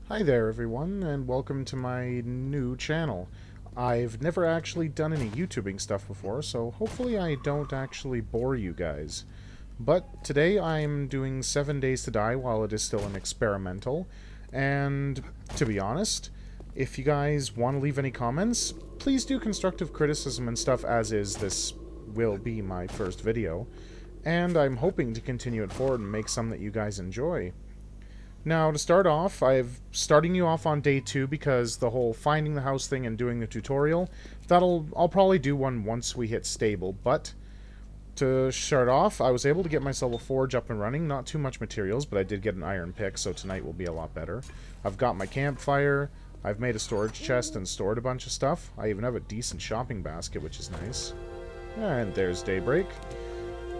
Hi there everyone, and welcome to my new channel. I've never actually done any YouTubing stuff before, so hopefully I don't actually bore you guys. But today I'm doing 7 Days to Die while it is still an experimental, and to be honest, if you guys want to leave any comments, please do constructive criticism and stuff, as is this will be my first video, and I'm hoping to continue it forward and make some that you guys enjoy. Now, to start off, starting you off on day 2 because the whole finding the house thing and doing the tutorial, I'll probably do one once we hit stable, but to start off, I was able to get myself a forge up and running. Not too much materials, but I did get an iron pick, so tonight will be a lot better. I've got my campfire, I've made a storage chest and stored a bunch of stuff. I even have a decent shopping basket, which is nice. And there's daybreak.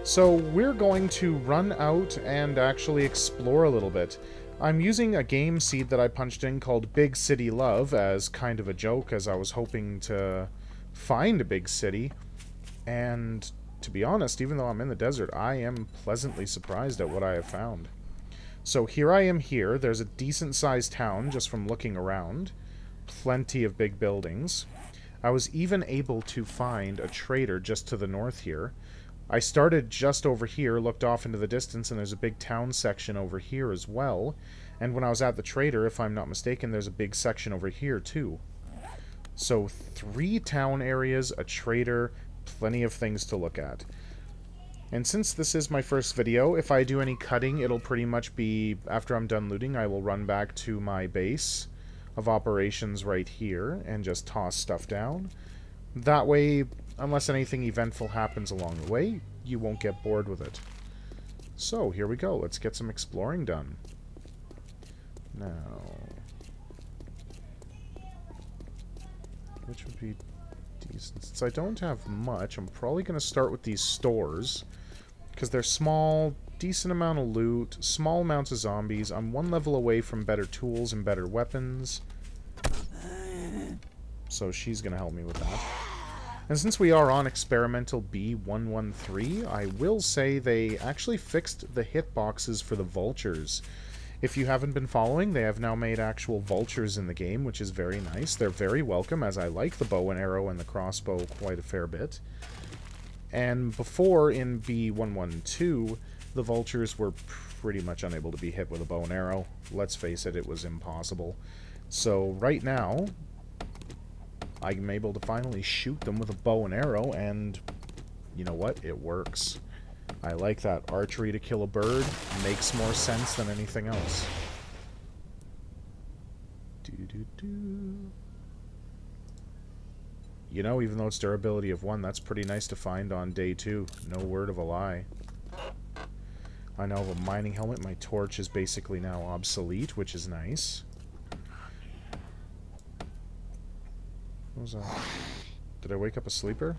So we're going to run out and actually explore a little bit. I'm using a game seed that I punched in called Big City Love as kind of a joke, as I was hoping to find a big city. And to be honest, even though I'm in the desert, I am pleasantly surprised at what I have found. So here I am here. There's a decent-sized town just from looking around. Plenty of big buildings. I was even able to find a trader just to the north here. I started just over here, looked off into the distance, and there's a big town section over here as well. And when I was at the trader, if I'm not mistaken, there's a big section over here too. So 3 town areas, a trader, plenty of things to look at. And since this is my first video, if I do any cutting, it'll pretty much be, after I'm done looting, I will run back to my base of operations right here and just toss stuff down. That way, unless anything eventful happens along the way, you won't get bored with it. So, here we go. Let's get some exploring done. Now, which would be decent? Since I don't have much, I'm probably going to start with these stores, because they're small, decent amount of loot, small amounts of zombies. I'm 1 level away from better tools and better weapons. So she's going to help me with that. And since we are on Experimental B113, I will say they actually fixed the hitboxes for the vultures. If you haven't been following, they have now made actual vultures in the game, which is very nice. They're very welcome, as I like the bow and arrow and the crossbow quite a fair bit. And before, in B112, the vultures were pretty much unable to be hit with a bow and arrow. Let's face it, it was impossible. So right now, I'm able to finally shoot them with a bow and arrow, and you know what? It works. I like that. Archery to kill a bird makes more sense than anything else. You know, even though it's durability of 1, that's pretty nice to find on day 2. No word of a lie. I now have a mining helmet. My torch is basically now obsolete, which is nice. What was that? Did I wake up a sleeper?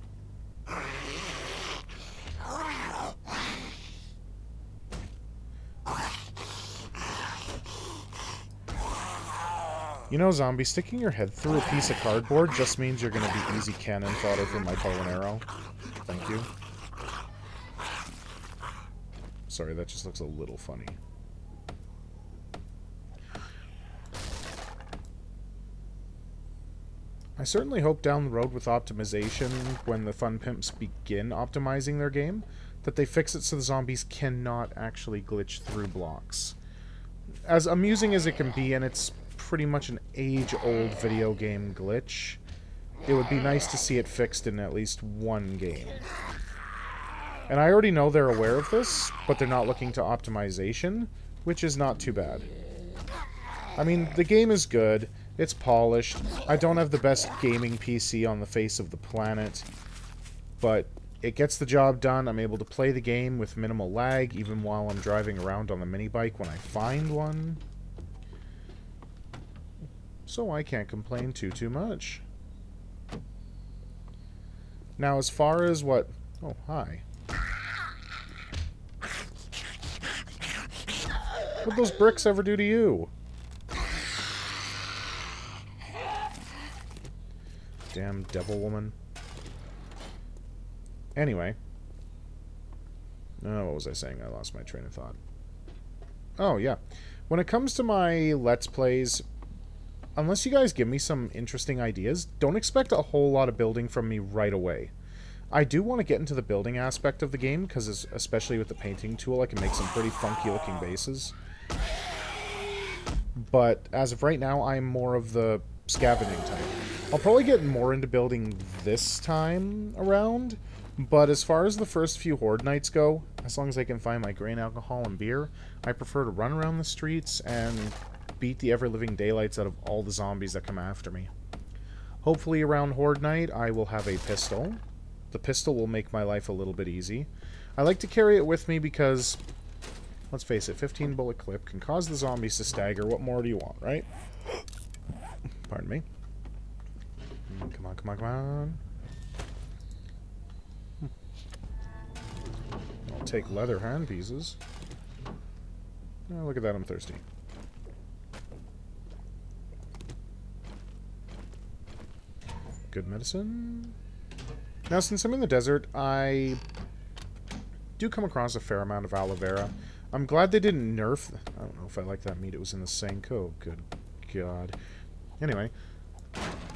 You know, zombie, sticking your head through a piece of cardboard just means you're going to be easy cannon fodder for my bow and arrow. Thank you. Sorry, that just looks a little funny. I certainly hope down the road with optimization, when the Fun Pimps begin optimizing their game, that they fix it so the zombies cannot actually glitch through blocks. As amusing as it can be, and it's pretty much an age-old video game glitch, it would be nice to see it fixed in at least one game. And I already know they're aware of this, but they're not looking to optimization, which is not too bad. I mean, the game is good. It's polished. I don't have the best gaming PC on the face of the planet, but it gets the job done. I'm able to play the game with minimal lag, even while I'm driving around on the mini bike when I find one. So I can't complain too much. Now, as far as what... Oh, hi. What'd those bricks ever do to you? Damn devil woman. Anyway. What was I saying? I lost my train of thought. Oh, yeah. When it comes to my Let's Plays, unless you guys give me some interesting ideas, don't expect a whole lot of building from me right away. I do want to get into the building aspect of the game, because especially with the painting tool, I can make some pretty funky looking bases. But as of right now, I'm more of the scavenging type. I'll probably get more into building this time around, but as far as the first few Horde nights go, as long as I can find my grain, alcohol, and beer, I prefer to run around the streets and beat the ever-living daylights out of all the zombies that come after me. Hopefully around Horde night, I will have a pistol. The pistol will make my life a little bit easy. I like to carry it with me because, let's face it, 15 bullet clip can cause the zombies to stagger. What more do you want, right? Pardon me. Come on, come on, come on. I'll take leather hand pieces. Oh, look at that, I'm thirsty. Good medicine. Now, since I'm in the desert, I do come across a fair amount of aloe vera. I'm glad they didn't nerf... I don't know if I like that meat. It was in the sink. Oh, good God. Anyway,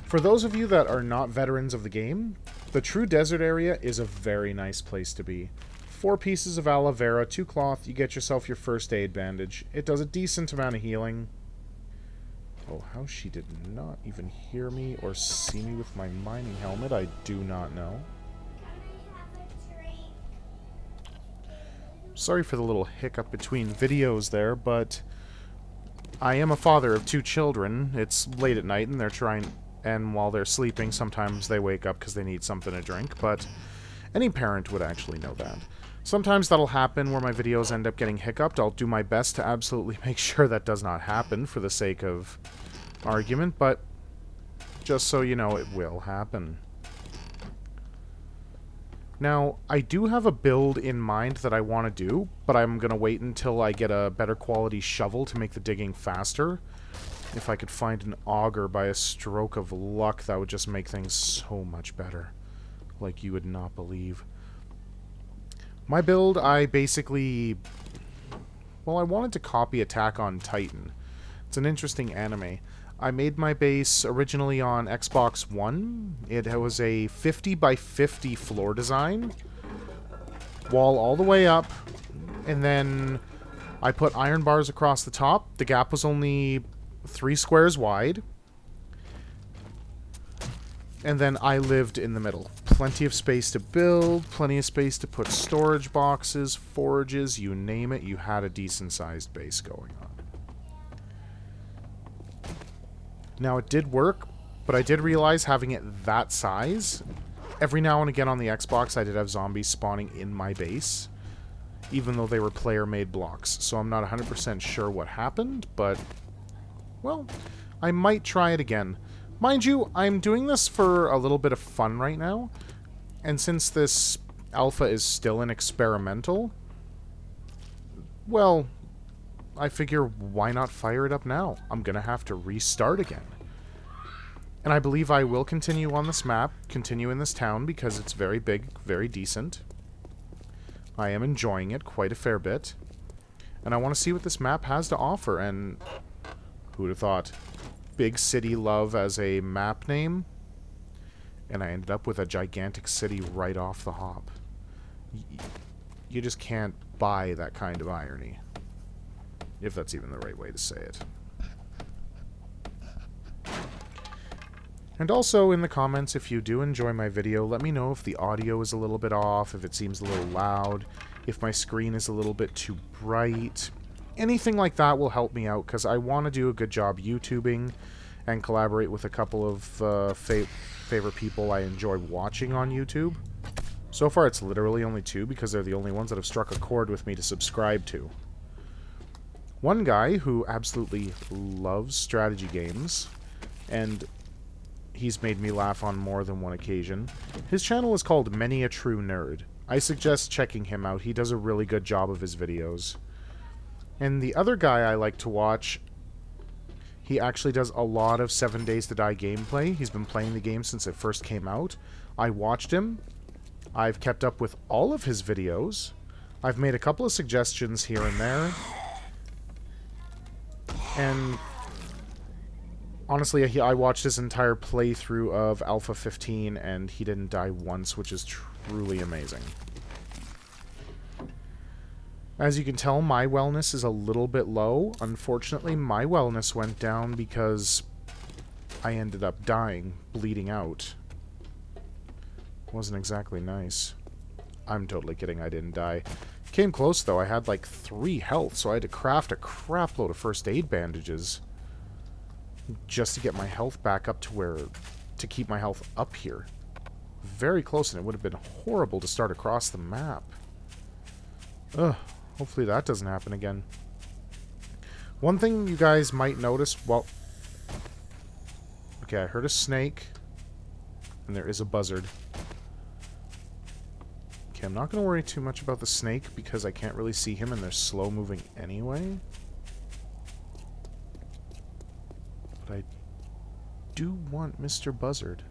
for those of you that are not veterans of the game, the true desert area is a very nice place to be. 4 pieces of aloe vera, 2 cloth, you get yourself your first aid bandage. It does a decent amount of healing. Oh, how she did not even hear me or see me with my mining helmet, I do not know. Sorry for the little hiccup between videos there, but I am a father of 2 children. It's late at night and they're trying, and while they're sleeping, sometimes they wake up because they need something to drink, but any parent would actually know that. Sometimes that'll happen where my videos end up getting hiccuped. I'll do my best to absolutely make sure that does not happen for the sake of argument, but just so you know, it will happen. Now, I do have a build in mind that I want to do, but I'm going to wait until I get a better quality shovel to make the digging faster. If I could find an auger by a stroke of luck, that would just make things so much better. Like you would not believe. My build, I basically... well, I wanted to copy Attack on Titan. It's an interesting anime. I made my base originally on Xbox One. It was a 50 by 50 floor design. Wall all the way up. And then I put iron bars across the top. The gap was only 3 squares wide. And then I lived in the middle. Plenty of space to build, plenty of space to put storage boxes, forages, you name it, you had a decent-sized base going on. Now, it did work, but I did realize having it that size, every now and again on the Xbox, I did have zombies spawning in my base, even though they were player-made blocks. So I'm not 100% sure what happened, but, well, I might try it again. Mind you, I'm doing this for a little bit of fun right now, and since this alpha is still an experimental, well, I figure why not fire it up now? I'm gonna have to restart again. And I believe I will continue on this map, continue in this town, because it's very big, very decent. I am enjoying it quite a fair bit. And I want to see what this map has to offer, and who'd have thought? Big City Love as a map name, and I ended up with a gigantic city right off the hop. You just can't buy that kind of irony, if that's even the right way to say it. And also, in the comments, if you do enjoy my video, let me know if the audio is a little bit off, if it seems a little loud, if my screen is a little bit too bright. Anything like that will help me out, because I want to do a good job YouTubing and collaborate with a couple of favorite people I enjoy watching on YouTube. So far, it's literally only 2, because they're the only ones that have struck a chord with me to subscribe to. One guy who absolutely loves strategy games, and he's made me laugh on more than one occasion. His channel is called Many a True Nerd. I suggest checking him out. He does a really good job of his videos. And the other guy I like to watch, he actually does a lot of 7 Days to Die gameplay. He's been playing the game since it first came out. I watched him. I've kept up with all of his videos. I've made a couple of suggestions here and there. And Honestly, I watched his entire playthrough of Alpha 15, and he didn't die once, which is truly amazing. As you can tell, my wellness is a little bit low. Unfortunately, my wellness went down because I ended up dying, bleeding out. Wasn't exactly nice. I'm totally kidding, I didn't die. Came close, though. I had like 3 health, so I had to craft a crap load of first aid bandages just to get my health back up to where... to keep my health up here. Very close, and it would have been horrible to start across the map. Ugh. Hopefully that doesn't happen again. One thing you guys might notice, well... Okay, I heard a snake. And there is a buzzard. Okay, I'm not going to worry too much about the snake because I can't really see him and they're slow moving anyway. But I do want Mr. Buzzard.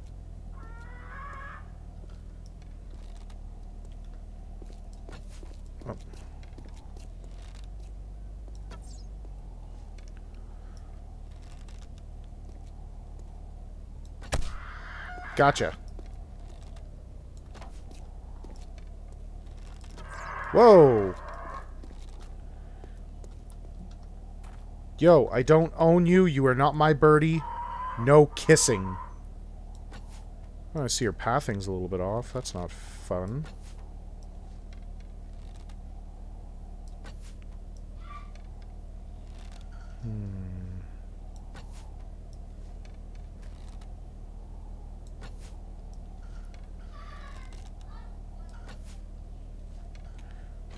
Oh. Gotcha. Whoa! Yo, I don't own you. You are not my birdie. No kissing. Oh, I see your pathing's a little bit off. That's not fun.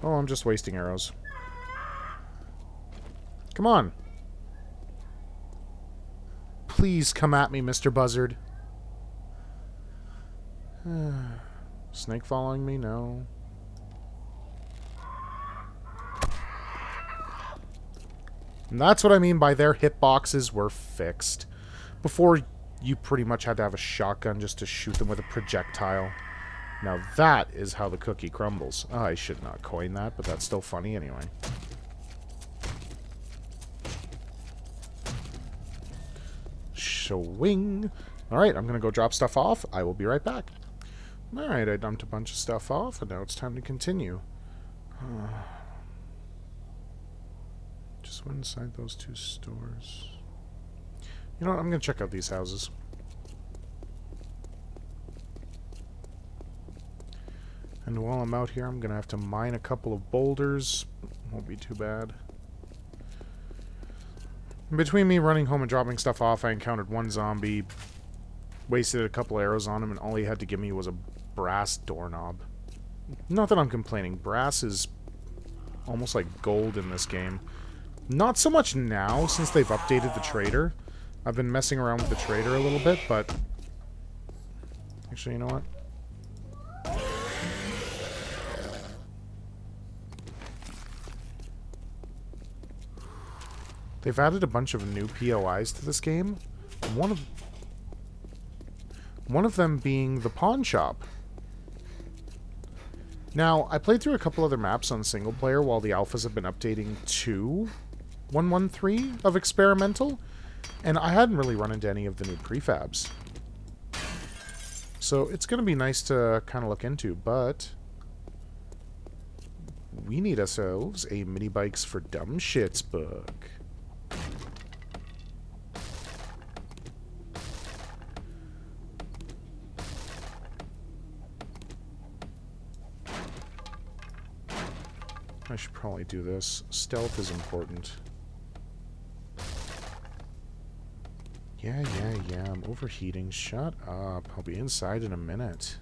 Oh, I'm just wasting arrows. Come on. Please come at me, Mr. Buzzard. Snake following me? No. And that's what I mean by their hitboxes were fixed. Before, you pretty much had to have a shotgun just to shoot them with a projectile. Now that is how the cookie crumbles. Oh, I should not coin that, but that's still funny anyway. Swing. Alright, I'm going to go drop stuff off. I will be right back. Alright, I dumped a bunch of stuff off, and now it's time to continue. Just went inside those 2 stores. You know what? I'm going to check out these houses. And while I'm out here, I'm going to have to mine a couple of boulders. Won't be too bad. Between me running home and dropping stuff off, I encountered one zombie, wasted a couple arrows on him, and all he had to give me was a brass doorknob. Not that I'm complaining. Brass is almost like gold in this game. Not so much now, since they've updated the trader. I've been messing around with the trader a little bit, but... Actually, you know what? They've added a bunch of new POIs to this game. One of them being the pawn shop. Now, I played through a couple other maps on single player while the alphas have been updating to 1.13 of experimental, and I hadn't really run into any of the new prefabs. So it's going to be nice to kind of look into, but we need ourselves a Mini Bikes for Dumb Shits book. I should probably do this. Stealth is important. Yeah, I'm overheating. Shut up. I'll be inside in a minute.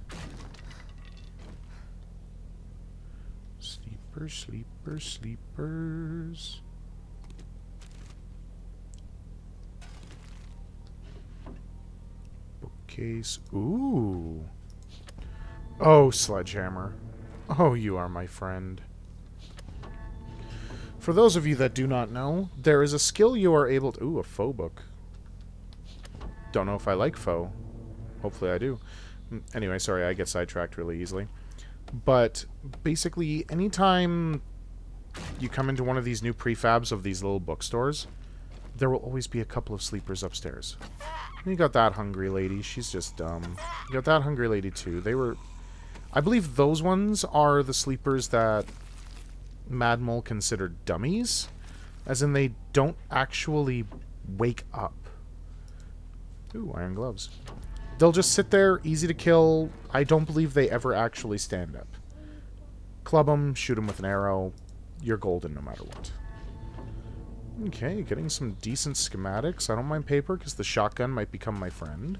Sleepers. Bookcase. Ooh. Oh, Sledgehammer. Oh, you are my friend. For those of you that do not know, there is a skill you are able to... Ooh, a faux book. Don't know if I like faux. Hopefully I do. Anyway, sorry, I get sidetracked really easily. But basically, anytime you come into one of these new prefabs of these little bookstores, there will always be a couple of sleepers upstairs. You got that hungry lady. She's just dumb. You got that hungry lady, too. They were... I believe those ones are the sleepers that Mad Mole considered dummies. As in, they don't actually wake up. Ooh, iron gloves. They'll just sit there, easy to kill. I don't believe they ever actually stand up. Club them, shoot them with an arrow. You're golden no matter what. Okay, getting some decent schematics. I don't mind paper, because the shotgun might become my friend.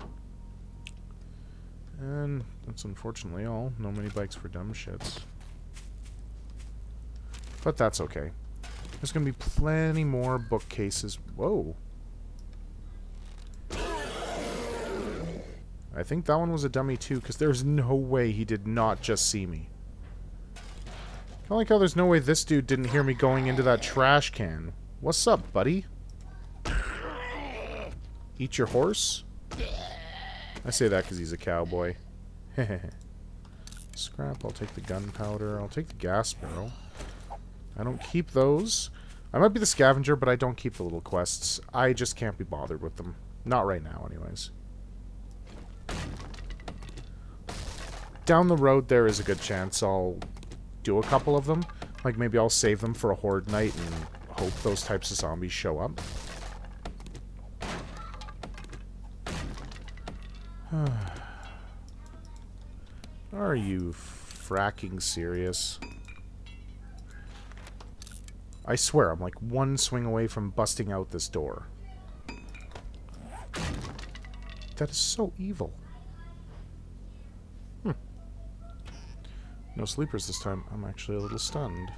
And that's unfortunately all. No mini bikes for dumb shits. But that's okay. There's going to be plenty more bookcases. Whoa. I think that one was a dummy too, because there's no way he did not just see me. I like how there's no way this dude didn't hear me going into that trash can. What's up, buddy? Eat your horse? I say that because he's a cowboy. Scrap, I'll take the gunpowder. I'll take the gas barrel. I don't keep those. I might be the scavenger, but I don't keep the little quests. I just can't be bothered with them. Not right now, anyways. Down the road, there is a good chance I'll do a couple of them. Like, maybe I'll save them for a horde night and hope those types of zombies show up. Are you fracking serious? I swear, I'm like one swing away from busting out this door. That is so evil. No sleepers this time. I'm actually a little stunned.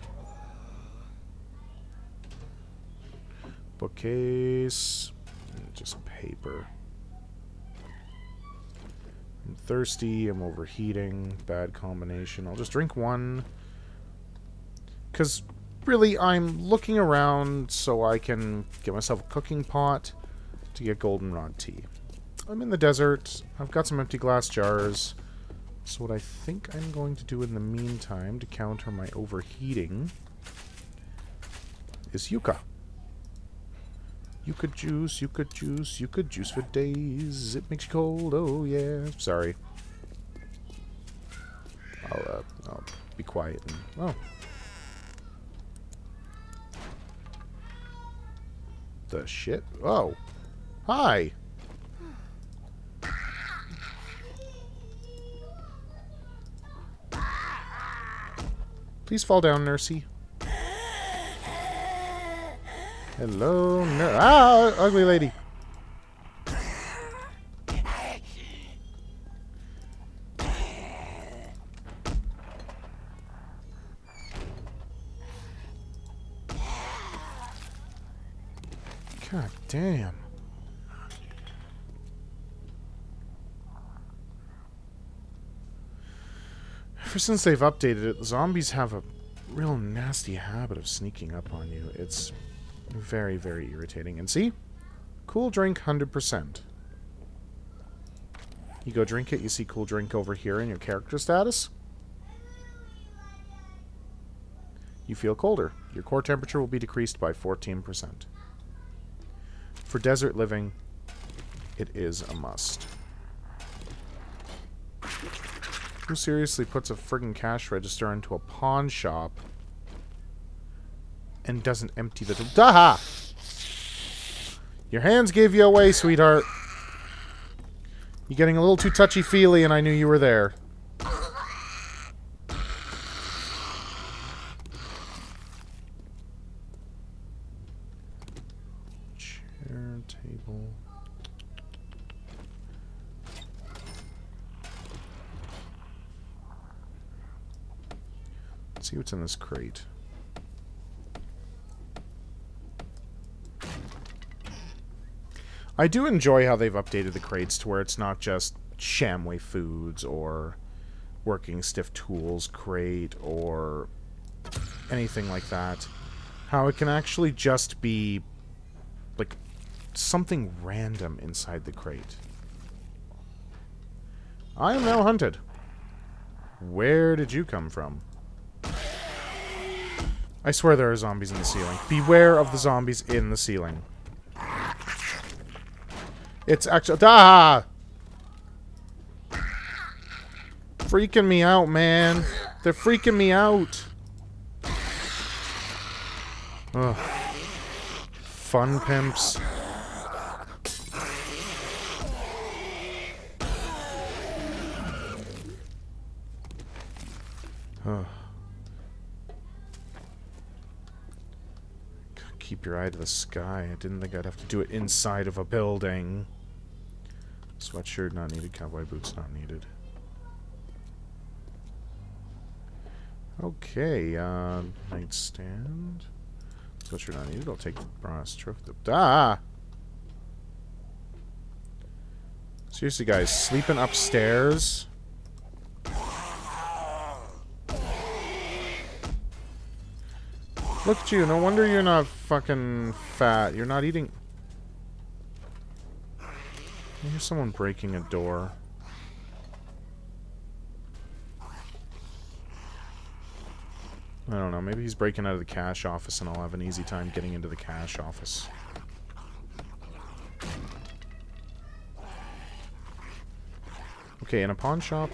Bookcase. Just paper. I'm thirsty. I'm overheating. Bad combination. I'll just drink one. Because, really, I'm looking around so I can get myself a cooking pot to get goldenrod tea. I'm in the desert. I've got some empty glass jars. So what I think I'm going to do in the meantime to counter my overheating is yucca. Yucca juice, yucca juice, yucca juice for days. It makes you cold, oh yeah. Sorry. I'll be quiet and... Oh. The shit? Oh. Hi! Please fall down, Nursey. Hello, Ah, ugly lady. God damn. Ever since they've updated it, the zombies have a real nasty habit of sneaking up on you. It's very, very irritating. And see? Cool drink, 100%. You go drink it, you see cool drink over here in your character status. You feel colder. Your core temperature will be decreased by 14%. For desert living, it is a must. Who seriously puts a friggin' cash register into a pawn shop and doesn't empty the... Daha! Your hands gave you away, sweetheart. You're getting a little too touchy-feely and I knew you were there. Chair, table... Let's see what's in this crate. I do enjoy how they've updated the crates to where it's not just Shamway Foods or Working Stiff Tools crate or anything like that. How it can actually just be like something random inside the crate. I am now hunted. Where did you come from? I swear there are zombies in the ceiling. Beware of the zombies in the ceiling. It's actually... Ah! Freaking me out, man. They're freaking me out. Ugh. Fun pimps. Ugh. Keep your eye to the sky. I didn't think I'd have to do it inside of a building. Sweatshirt not needed. Cowboy boots not needed. Okay, nightstand. Sweatshirt not needed. I'll take the brass trophy. Ah! Seriously, guys, sleeping upstairs? Look at you. No wonder you're not fucking fat. You're not eating... I hear someone breaking a door. I don't know. Maybe he's breaking out of the cash office and I'll have an easy time getting into the cash office. Okay, in a pawn shop,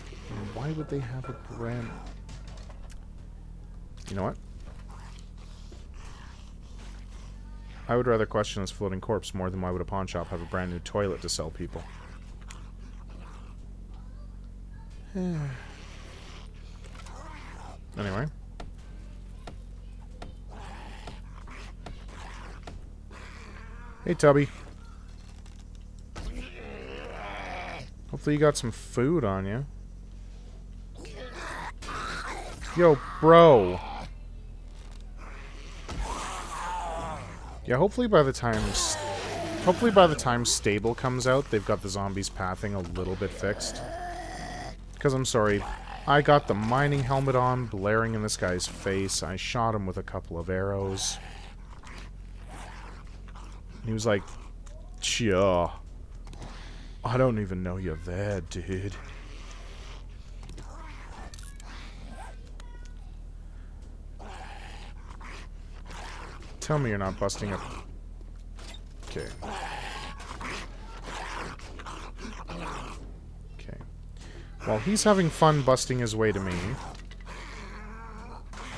why would they have a brand... You know what? I would rather question this floating corpse more than why would a pawn shop have a brand new toilet to sell people. Anyway. Hey, Tubby. Hopefully you got some food on you. Yo, bro. Yeah, hopefully by the time Stable comes out, they've got the zombies pathing a little bit fixed. Because I'm sorry, I got the mining helmet on, blaring in this guy's face. I shot him with a couple of arrows. He was like, "Chia, I don't even know you're there, dude." Tell me you're not busting up. Okay. Okay. While he's having fun busting his way to me,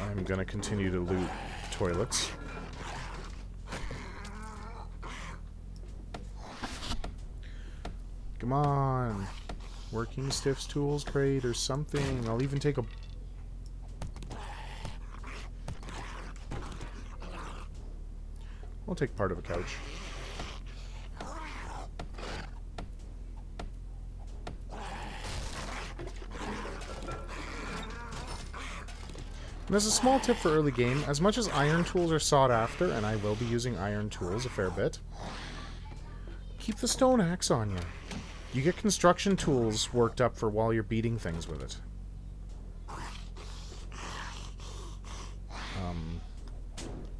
I'm gonna continue to loot toilets. Come on. Working stiffs tools crate or something. I'll even take a... I'll take part of a couch. And as a small tip for early game, as much as iron tools are sought after, and I will be using iron tools a fair bit, keep the stone axe on you. You get construction tools worked up for while you're beating things with it.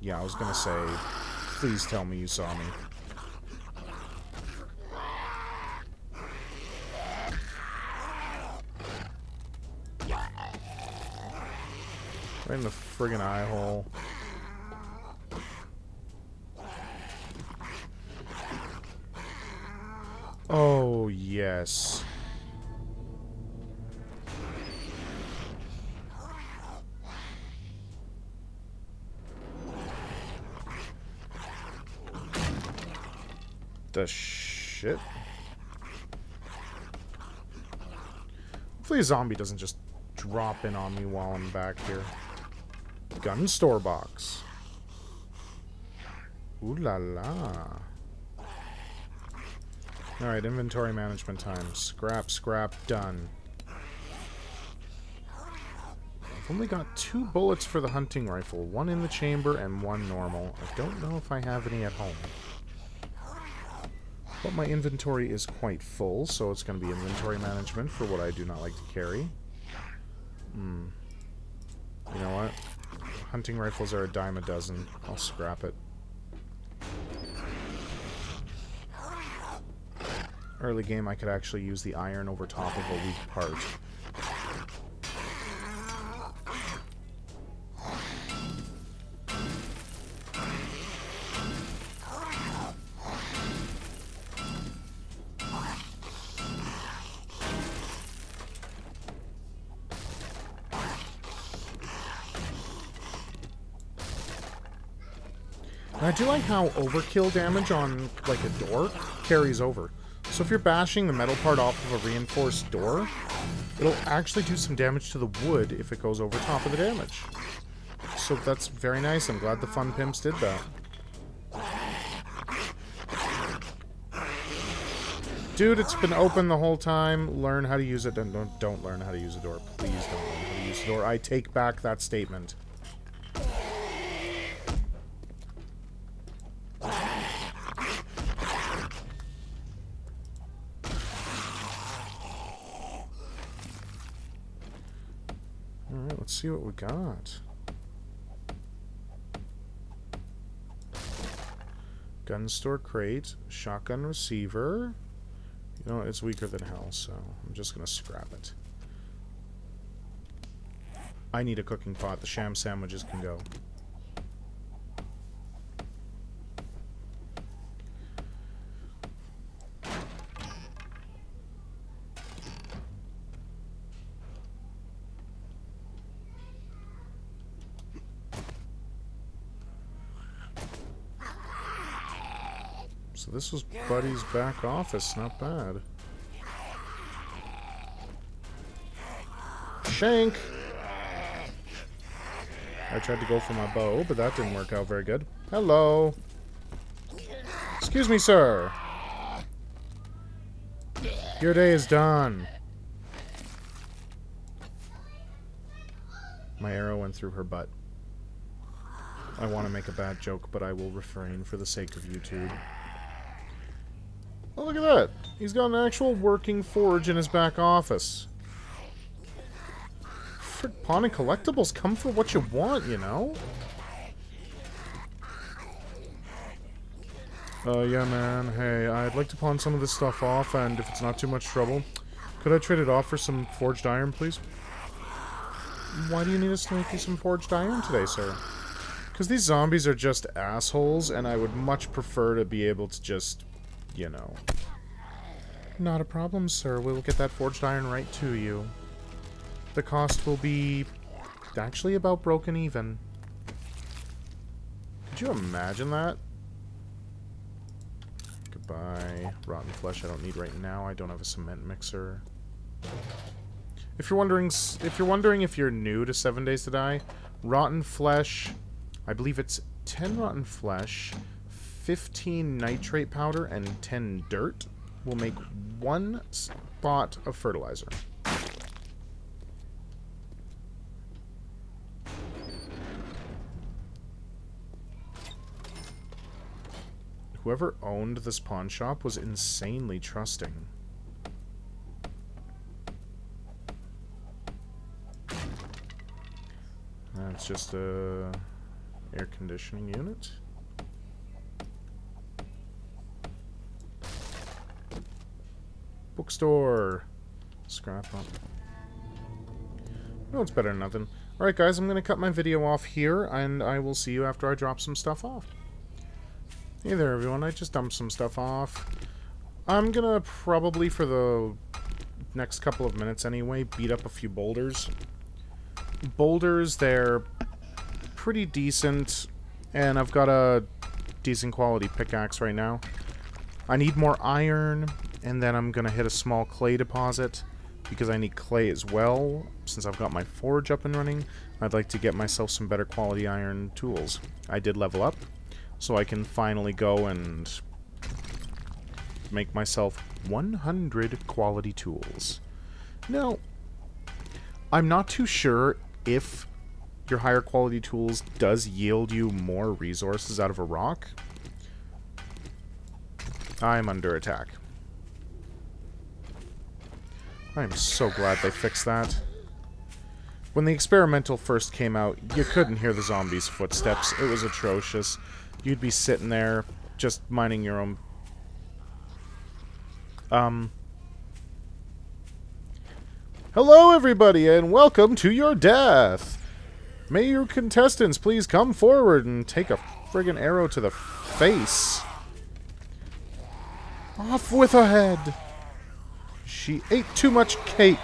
Yeah, I was gonna say, please tell me you saw me. Right in the friggin' eye hole. Oh, yes. The shit? Hopefully a zombie doesn't just drop in on me while I'm back here. Gun store box. Ooh la la. Alright, inventory management time. Scrap, scrap, done. I've only got 2 bullets for the hunting rifle. 1 in the chamber and 1 normal. I don't know if I have any at home. But my inventory is quite full, so it's going to be inventory management for what I do not like to carry. You know what? Hunting rifles are a dime a dozen. I'll scrap it. Early game, I could actually use the iron over top of a weak part. And I do like how overkill damage on, like, a door carries over. So if you're bashing the metal part off of a reinforced door, it'll actually do some damage to the wood if it goes over top of the damage. So that's very nice. I'm glad the Fun Pimps did that. Dude, it's been open the whole time. Learn how to use it. Don't learn how to use a door. Please don't learn how to use a door. I take back that statement. Alright, let's see what we got. Gun store crate, shotgun receiver. You know, it's weaker than hell, so I'm just gonna scrap it. I need a cooking pot. The sham sandwiches can go. So this was Buddy's back office, not bad. Shank! I tried to go for my bow, but that didn't work out very good. Hello! Excuse me, sir! Your day is done. My arrow went through her butt. I want to make a bad joke, but I will refrain for the sake of YouTube. Oh, look at that! He's got an actual working forge in his back office. Frick, pawn and collectibles, come for what you want, you know? Yeah, man. Hey, I'd like to pawn some of this stuff off, and if it's not too much trouble, could I trade it off for some forged iron, please? Why do you need us to make you some forged iron today, sir? Because these zombies are just assholes, and I would much prefer to be able to just... you know. Not a problem, sir. We'll get that forged iron right to you. The cost will be actually about broken even. Could you imagine that? Goodbye. Rotten flesh I don't need right now. I don't have a cement mixer. If you're wondering if you're new to 7 Days to Die, rotten flesh, I believe it's 10 rotten flesh, 15 nitrate powder, and 10 dirt will make 1 spot of fertilizer. Whoever owned this pawn shop was insanely trusting. That's just a air conditioning unit. Bookstore. Scrap up. No, it's better than nothing. Alright guys, I'm going to cut my video off here, and I will see you after I drop some stuff off. Hey there everyone, I just dumped some stuff off. I'm going to probably, for the next couple of minutes anyway, beat up a few boulders. Boulders, they're pretty decent, and I've got a decent quality pickaxe right now. I need more iron, and then I'm going to hit a small clay deposit, because I need clay as well. Since I've got my forge up and running, I'd like to get myself some better quality iron tools. I did level up, so I can finally go and make myself 100 quality tools. Now, I'm not too sure if your higher quality tools does yield you more resources out of a rock. I'm under attack. I am so glad they fixed that. When the experimental first came out, you couldn't hear the zombies' footsteps. It was atrocious. You'd be sitting there, just minding your own... Hello, everybody, and welcome to your death! May your contestants please come forward and take a friggin' arrow to the face. Off with her head! She ate too much cake.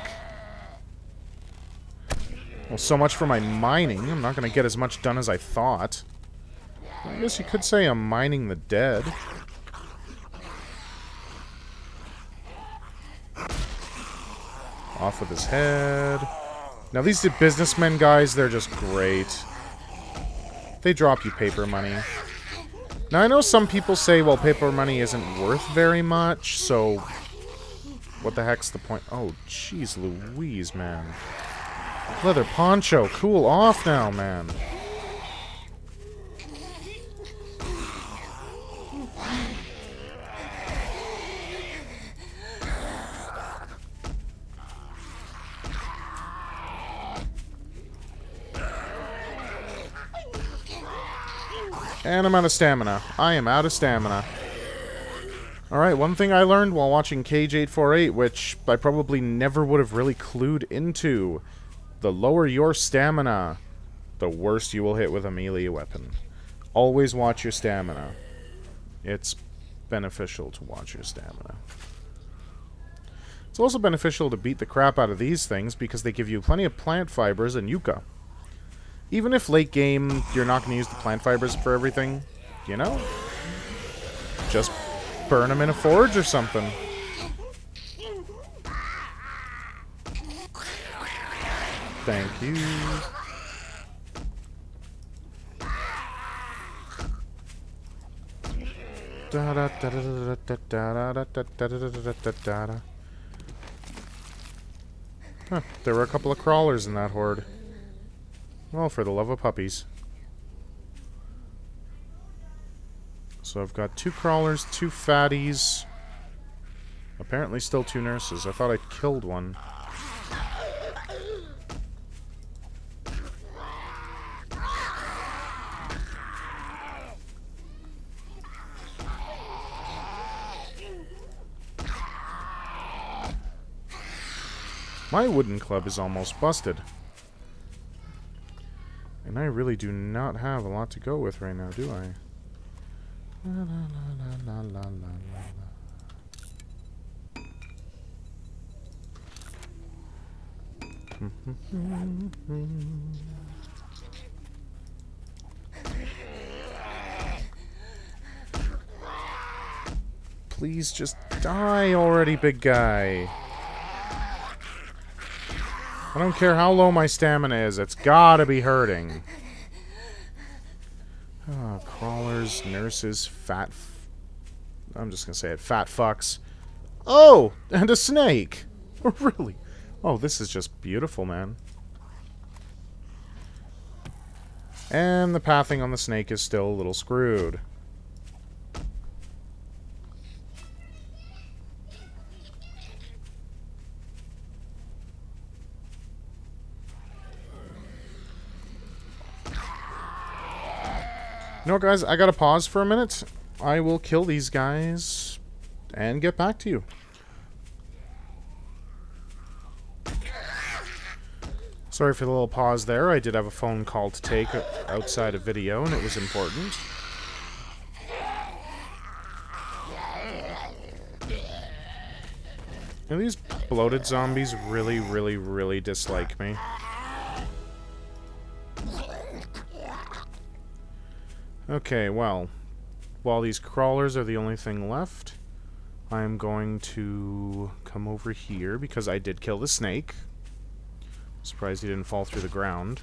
Well, so much for my mining. I'm not going to get as much done as I thought. I guess you could say I'm mining the dead. Off with his head. Now these businessmen guys, they're just great. They drop you paper money. Now I know some people say, well, paper money isn't worth very much, so what the heck's the point? Oh, jeez Louise, man. Leather poncho, cool off now, man. And I'm out of stamina. I am out of stamina. Alright, one thing I learned while watching Cage 848, which I probably never would have really clued into. The lower your stamina, the worse you will hit with a melee weapon. Always watch your stamina. It's beneficial to watch your stamina. It's also beneficial to beat the crap out of these things because they give you plenty of plant fibers and yucca. Even if late game you're not going to use the plant fibers for everything, you know? Just burn them in a forge or something. Thank you. Huh, there were a couple of crawlers in that horde. Well, for the love of puppies. So I've got 2 crawlers, 2 fatties. Apparently still 2 nurses. I thought I'd killed one. My wooden club is almost busted. And I really do not have a lot to go with right now, do I? La, la, la, la, la, la, la. Please just die already, big guy. I don't care how low my stamina is, it's gotta be hurting. Oh, crawlers, nurses, I'm just gonna say it, fat fucks. Oh, and a snake! Really? Oh, this is just beautiful, man. And the pathing on the snake is still a little screwed. You know what, guys? I gotta pause for a minute. I will kill these guys and get back to you. Sorry for the little pause there. I did have a phone call to take outside a video, and it was important. Now, these bloated zombies really, really, really dislike me. Okay, well, while these crawlers are the only thing left, I'm going to come over here because I did kill the snake. Surprised he didn't fall through the ground.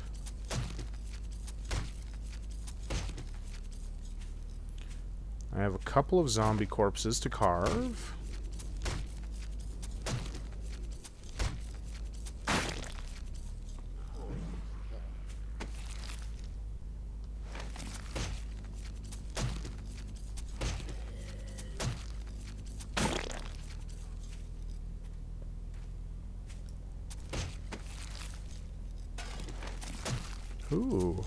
I have a couple of zombie corpses to carve. Ooh.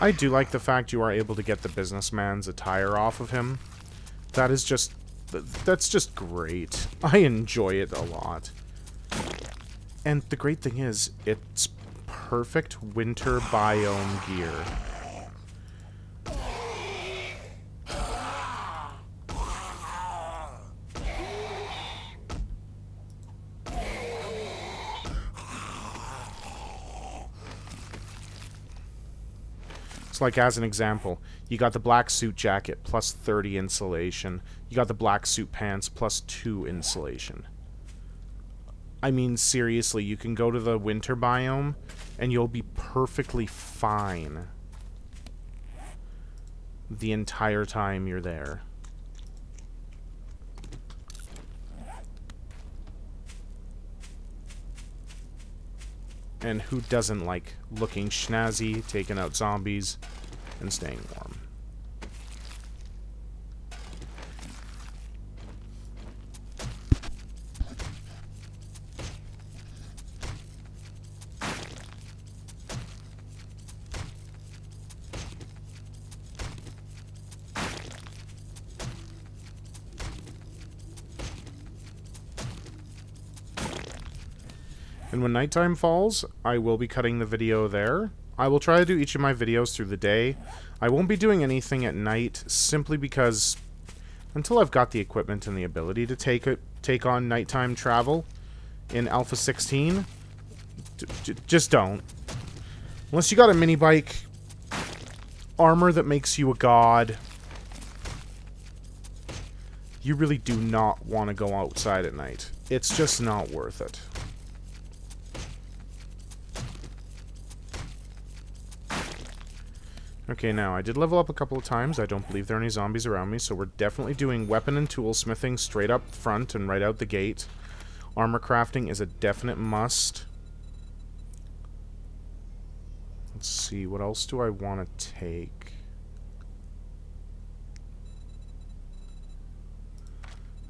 I do like the fact you are able to get the businessman's attire off of him. That is just... that's just great. I enjoy it a lot. And the great thing is, it's perfect winter biome gear. So like as an example, you got the black suit jacket plus 30 insulation. You got the black suit pants plus 2 insulation. I mean, seriously, you can go to the winter biome and you'll be perfectly fine the entire time you're there. And who doesn't like looking snazzy, taking out zombies, and staying warm? And when nighttime falls, I will be cutting the video there. I will try to do each of my videos through the day. I won't be doing anything at night, simply because until I've got the equipment and the ability to take on nighttime travel in Alpha 16, just don't. Unless you got a mini bike, armor that makes you a god, you really do not want to go outside at night. It's just not worth it. Okay, now, I did level up a couple of times. I don't believe there are any zombies around me, so we're definitely doing weapon and tool smithing straight up front and right out the gate. Armor crafting is a definite must. Let's see, what else do I want to take?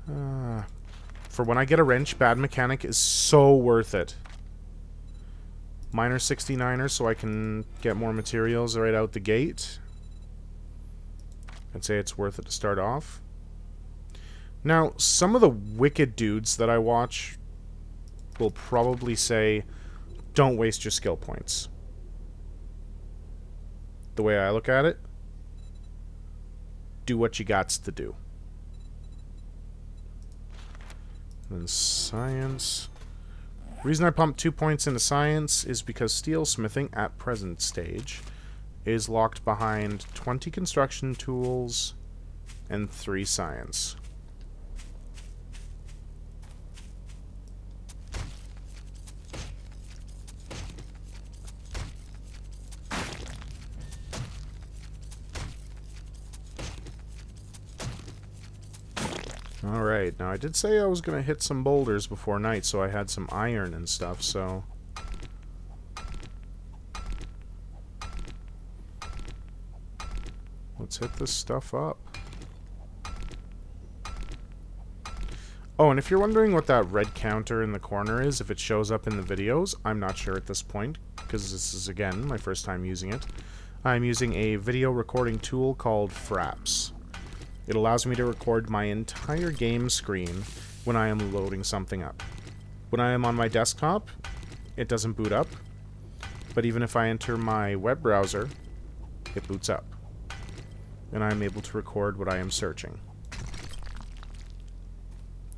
For when I get a wrench, Bad Mechanic is so worth it. Miner 69er so I can get more materials right out the gate. I'd say it's worth it to start off. Now, some of the wicked dudes that I watch will probably say, don't waste your skill points. The way I look at it, do what you gots to do. Then science. The reason I pumped 2 points into science is because steel smithing at present stage is locked behind 20 construction tools and 3 science. Alright, now I did say I was going to hit some boulders before night, so I had some iron and stuff, so... let's hit this stuff up. Oh, and if you're wondering what that red counter in the corner is, if it shows up in the videos, I'm not sure at this point, because this is, again, my first time using it. I'm using a video recording tool called Fraps. It allows me to record my entire game screen when I am loading something up. When I am on my desktop, it doesn't boot up, but even if I enter my web browser, it boots up. And I'm able to record what I am searching.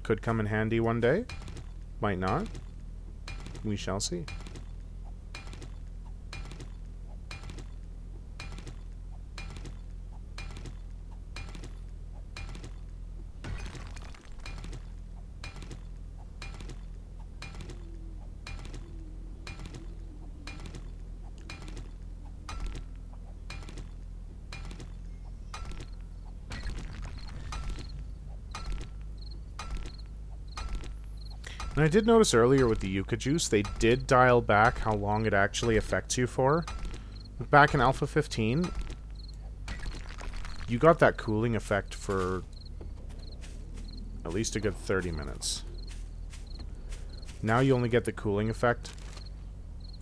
Could come in handy one day, might not. We shall see. And I did notice earlier with the Yucca Juice, they did dial back how long it actually affects you for. Back in Alpha 15, you got that cooling effect for at least a good 30 minutes. Now you only get the cooling effect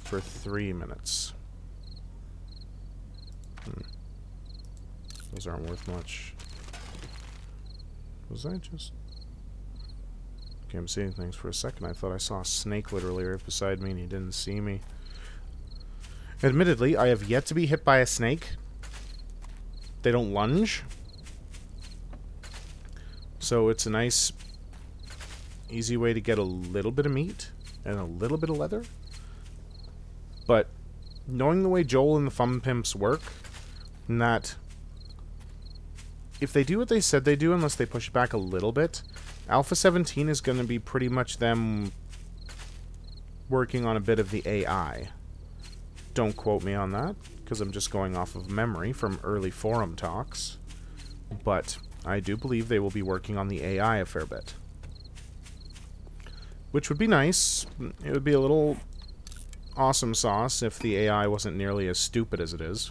for 3 minutes. Those aren't worth much. Was I just... Okay, I'm seeing things for a second. I thought I saw a snake literally right beside me and he didn't see me. Admittedly, I have yet to be hit by a snake. They don't lunge. So it's a nice, easy way to get a little bit of meat and a little bit of leather. But knowing the way Joel and the Fun Pimps work, And that if they do what they said they do, unless they push it back a little bit, Alpha 17 is going to be pretty much them working on a bit of the AI. Don't quote me on that, because I'm just going off of memory from early forum talks. But I do believe they will be working on the AI a fair bit. Which would be nice. It would be a little awesome sauce if the AI wasn't nearly as stupid as it is.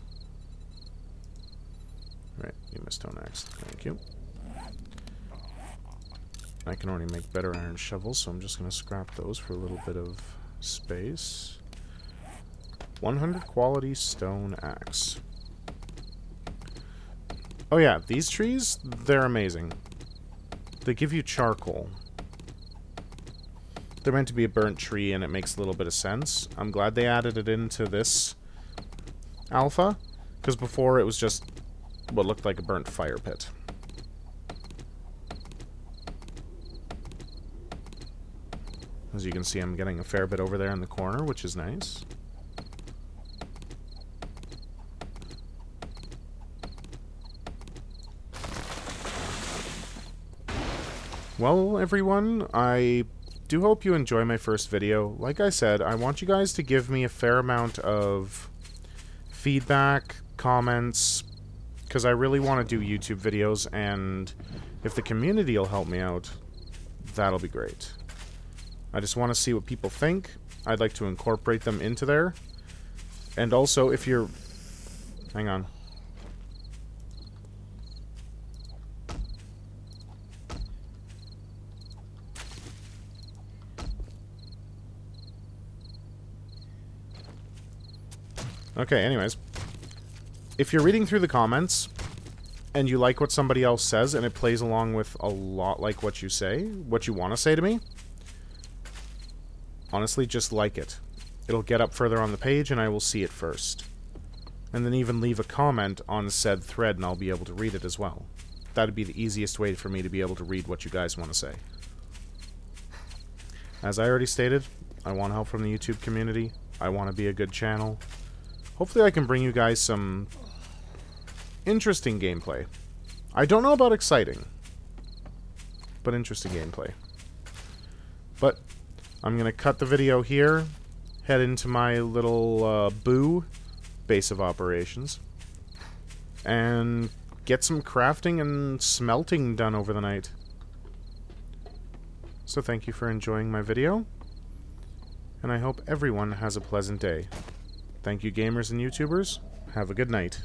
Right, you missed Stone Axe. Thank you. I can already make better iron shovels, so I'm just going to scrap those for a little bit of space. 100 quality stone axe. Oh yeah, these trees, they're amazing. They give you charcoal. They're meant to be a burnt tree, and it makes a little bit of sense. I'm glad they added it into this alpha, because before it was just what looked like a burnt fire pit. As you can see, I'm getting a fair bit over there in the corner, which is nice. Well, everyone, I do hope you enjoy my first video. Like I said, I want you guys to give me a fair amount of feedback, comments, because I really want to do YouTube videos, and if the community will help me out, that'll be great. I just want to see what people think. I'd like to incorporate them into there. And also, if you're... Hang on. Okay, anyways. If you're reading through the comments, and you like what somebody else says, and it plays along with a lot like what you say, what you want to say to me, honestly, just like it. It'll get up further on the page, and I will see it first. And then even leave a comment on said thread, and I'll be able to read it as well. That'd be the easiest way for me to be able to read what you guys want to say. As I already stated, I want help from the YouTube community. I want to be a good channel. Hopefully I can bring you guys some interesting gameplay. I don't know about exciting, but interesting gameplay. But I'm going to cut the video here, head into my little boo base of operations, and get some crafting and smelting done over the night. So thank you for enjoying my video, and I hope everyone has a pleasant day. Thank you, gamers and YouTubers. Have a good night.